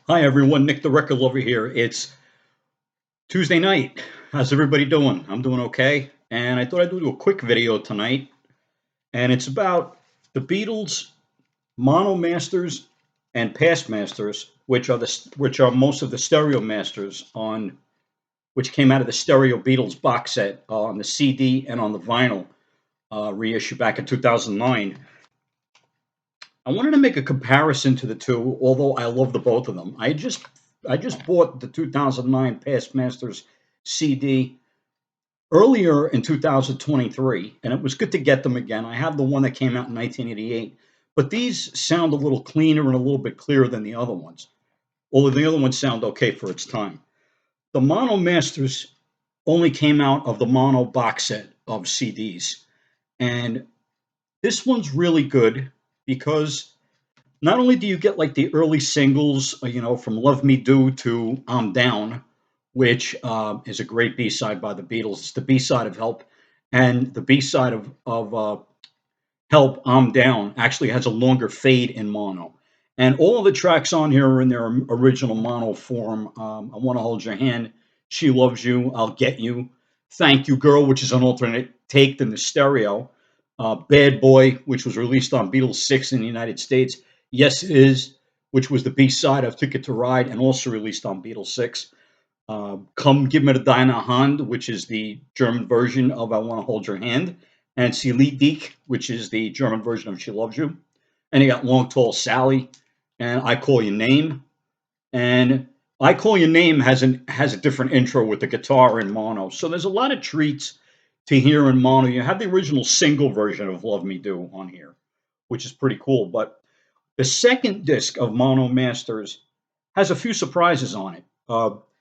Hi everyone, Nick the Record Lover here. It's Tuesday night. How's everybody doing? I'm doing okay. And I thought I'd do a quick video tonight. And it's about the Beatles, mono masters, and past masters, which are most of the stereo masters on which came out of the stereo Beatles box set on the CD and on the vinyl reissue back in 2009. I wanted to make a comparison to the two, although I love the both of them. I just bought the 2009 Past Masters CD earlier in 2023, and it was good to get them again. I have the one that came out in 1988, but these sound a little cleaner and a little bit clearer than the other ones. Although the other ones sound okay for its time. The Mono Masters only came out of the mono box set of CDs, and this one's really good because not only do you get like the early singles, from Love Me Do to I'm Down, which is a great B side by the Beatles. It's the B side of Help. And the B side of Help, I'm Down, actually has a longer fade in mono. And all of the tracks on here are in their original mono form. I Want to Hold Your Hand, She Loves You, I'll Get You, Thank You Girl, which is an alternate take than the stereo. Bad Boy, which was released on Beatles 6 in the United States. Yes It Is, which was the B side of Ticket to Ride and also released on Beatles 6. Come Give Me the Deine Hand, which is the German version of I Want to Hold Your Hand. And Sie liebt dich, which is the German version of She Loves You. And you got Long Tall Sally and I Call Your Name. And I Call Your Name has a different intro with the guitar in mono. So there's a lot of treats to hear in mono. You have the original single version of Love Me Do on here, which is pretty cool. But the second disc of Mono Masters has a few surprises on it.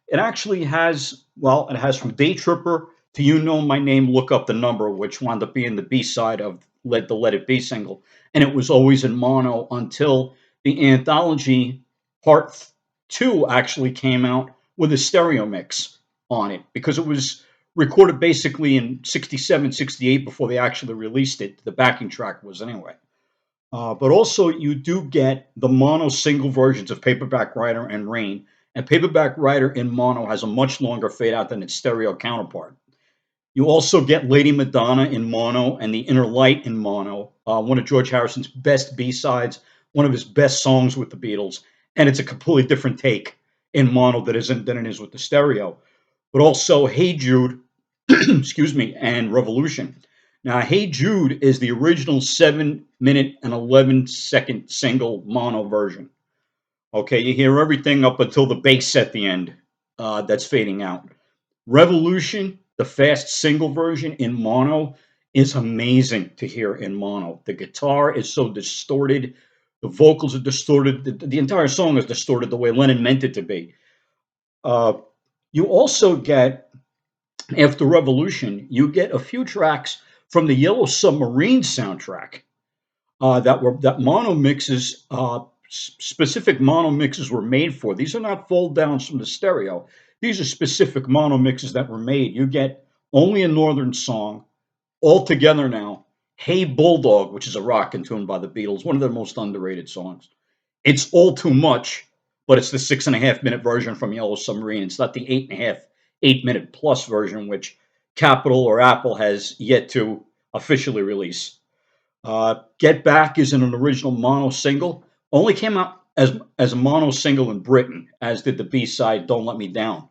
It actually has, well, it has from Day Tripper to You Know My Name, Look Up the Number, which wound up being the B side of the Let It Be single. And it was always in mono until the anthology part two actually came out with a stereo mix on it because it was recorded basically in 67, 68 before they actually released it. The backing track was anyway. But also, you do get the mono single versions of Paperback Writer and Rain. And Paperback Writer in mono has a much longer fade out than its stereo counterpart. You also get Lady Madonna in mono and The Inner Light in mono, one of George Harrison's best B sides, one of his best songs with the Beatles. And it's a completely different take in mono than it is with the stereo. But also, Hey Jude, excuse me, and Revolution. Now, Hey Jude is the original 7 minute and 11 second single mono version. Okay, you hear everything up until the bass at the end that's fading out. Revolution, the fast single version in mono, is amazing to hear in mono. The guitar is so distorted, the vocals are distorted, the entire song is distorted the way Lennon meant it to be. Uh, you also get after Revolution, you get a few tracks from the Yellow Submarine soundtrack that mono mixes, specific mono mixes were made for. These are not fold downs from the stereo. These are specific mono mixes that were made. You get Only a Northern Song, All Together Now, Hey Bulldog, which is a rockin' tune by the Beatles, one of their most underrated songs. It's All Too Much, but it's the 6.5 minute version from Yellow Submarine. It's not the 8.5, 8 minute plus version, which Capitol or Apple has yet to officially release. Get Back is an original mono single. Only came out as a mono single in Britain, as did the B side Don't Let Me Down.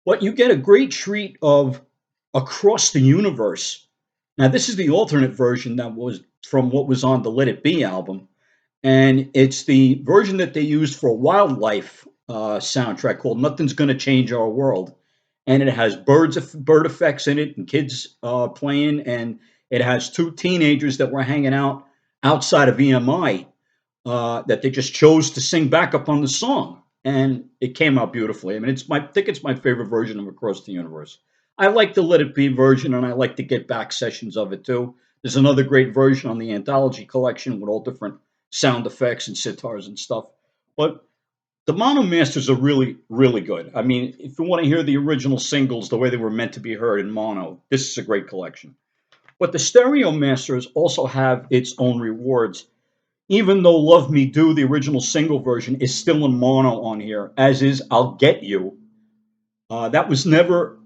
But you get a great treat of Across the Universe. Now, this is the alternate version that was from what was on the Let It Be album, and it's the version that they used for a wildlife soundtrack called "Nothing's Gonna Change Our World," and it has bird effects in it and kids playing, and it has two teenagers that were hanging out outside of EMI that they just chose to sing backup on the song, and it came out beautifully. I mean, I think it's my favorite version of Across the Universe. I like the Let It Be version, and I like the Get Back sessions of it too. There's another great version on the anthology collection with all different sound effects and sitars and stuff. But the Mono Masters are really, really good. I mean, if you want to hear the original singles the way they were meant to be heard in mono, this is a great collection. But the Stereo Masters also have its own rewards. even though Love Me Do, the original single version, is still in mono on here, as is I'll Get You. That was never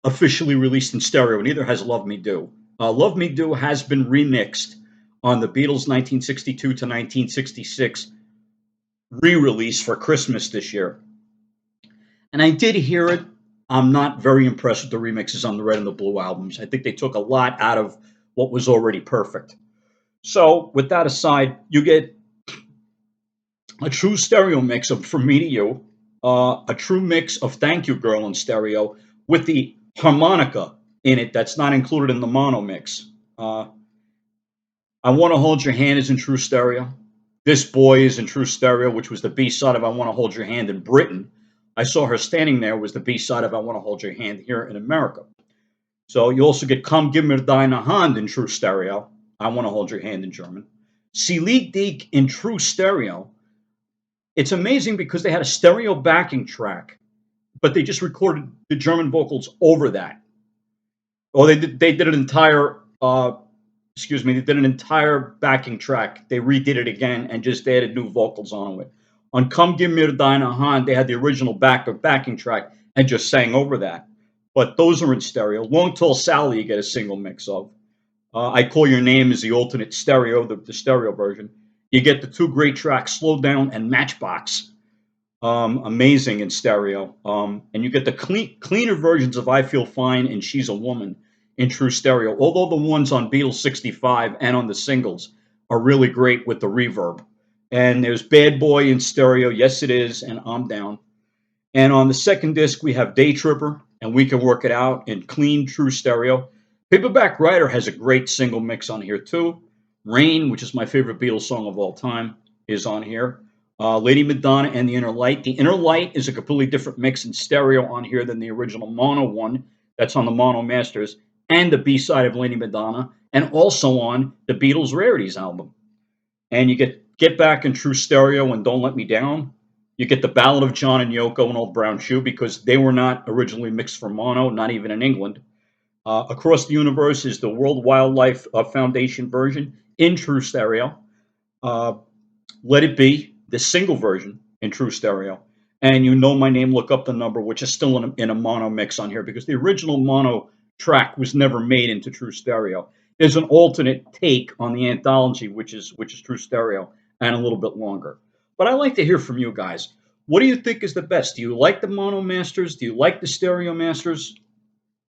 officially released in stereo, neither has Love Me Do. Love Me Do has been remixed on the Beatles' 1962 to 1966 re release for Christmas this year. And I did hear it. I'm not very impressed with the remixes on the Red and the Blue albums. I think they took a lot out of what was already perfect. So, with that aside, you get a true stereo mix of From Me to You, a true mix of Thank You Girl in stereo with the harmonica in it that's not included in the mono mix. Uh, I Want to Hold Your Hand is in true stereo. This Boy is in true stereo, which was the B side of I Want to Hold Your Hand in Britain. I Saw Her Standing There was the B side of I Want to Hold Your Hand here in America. So you also get Come Give Mir Deine Hand in true stereo. I Want to Hold Your Hand in German. Sie liegt dich in true stereo. It's amazing because they had a stereo backing track, but they just recorded the German vocals over that. Or they did an entire they did an entire backing track. They redid it again and just added new vocals on it. On Come Give Mir Deine Hand, they had the original backing track and just sang over that. But those are in stereo. Long Tall Sally, you get a single mix of. I Call Your Name is the alternate stereo, the stereo version. You get the two great tracks, Slow Down and Matchbox. Amazing in stereo. And you get the cleaner versions of I Feel Fine and She's a Woman in true stereo. Although the ones on Beatles 65 and on the singles are really great with the reverb. And there's Bad Boy in stereo. Yes, it is. And I'm Down. And on the second disc, we have Day Tripper, and We Can Work It Out in clean, true stereo. Paperback Writer has a great single mix on here, too. Rain, which is my favorite Beatles song of all time, is on here. Lady Madonna and The Inner Light. The Inner Light is a completely different mix in stereo on here than the original mono one that's on the Mono Masters, and the B side of Lady Madonna, and also on the Beatles Rarities album. And you Get Back in true stereo and Don't Let Me Down. You get the Ballad of John and Yoko and Old Brown Shoe because they were not originally mixed for mono, not even in England. Across the Universe is the World Wildlife Foundation version in true stereo. Uh, Let It Be, the single version in true stereo. And You Know My Name, Look Up the Number, which is still in a mono mix on here because the original mono track was never made into true stereo. There's an alternate take on the anthology, which is true stereo and a little bit longer. But I like to hear from you guys. What do you think is the best? Do you like the mono masters? Do you like the stereo masters?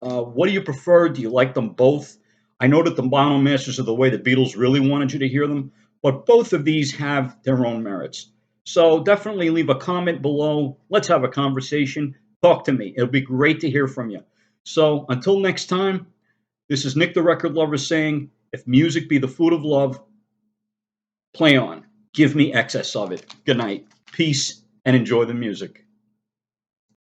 What do you prefer? Do you like them both? I know that the mono masters are the way the Beatles really wanted you to hear them, but both of these have their own merits. So definitely leave a comment below. Let's have a conversation. Talk to me. It'll be great to hear from you. So until next time, this is Nick the Record Lover saying, if music be the food of love, play on. Give me excess of it. Good night. Peace and enjoy the music.